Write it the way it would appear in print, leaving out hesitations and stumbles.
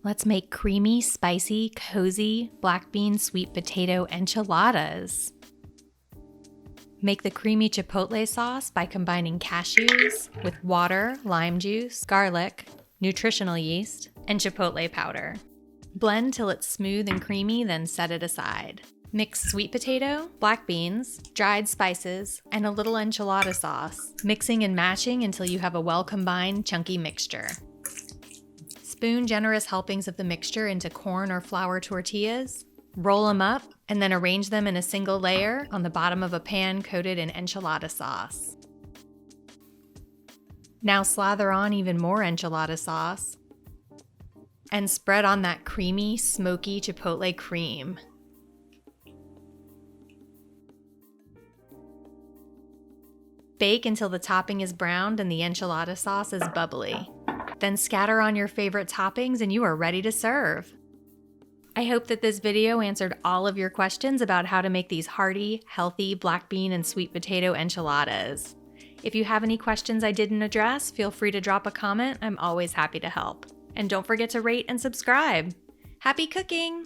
Let's make creamy, spicy, cozy black bean sweet potato enchiladas. Make the creamy chipotle sauce by combining cashews with water, lime juice, garlic, nutritional yeast, and chipotle powder. Blend till it's smooth and creamy, then set it aside. Mix sweet potato, black beans, dried spices, and a little enchilada sauce, mixing and matching until you have a well-combined, chunky mixture. Spoon generous helpings of the mixture into corn or flour tortillas, roll them up, and then arrange them in a single layer on the bottom of a pan coated in enchilada sauce. Now slather on even more enchilada sauce and spread on that creamy, smoky chipotle cream. Bake until the topping is browned and the enchilada sauce is bubbly. Then scatter on your favorite toppings and you are ready to serve. I hope that this video answered all of your questions about how to make these hearty, healthy black bean and sweet potato enchiladas. If you have any questions I didn't address, feel free to drop a comment. I'm always happy to help. And don't forget to rate and subscribe. Happy cooking!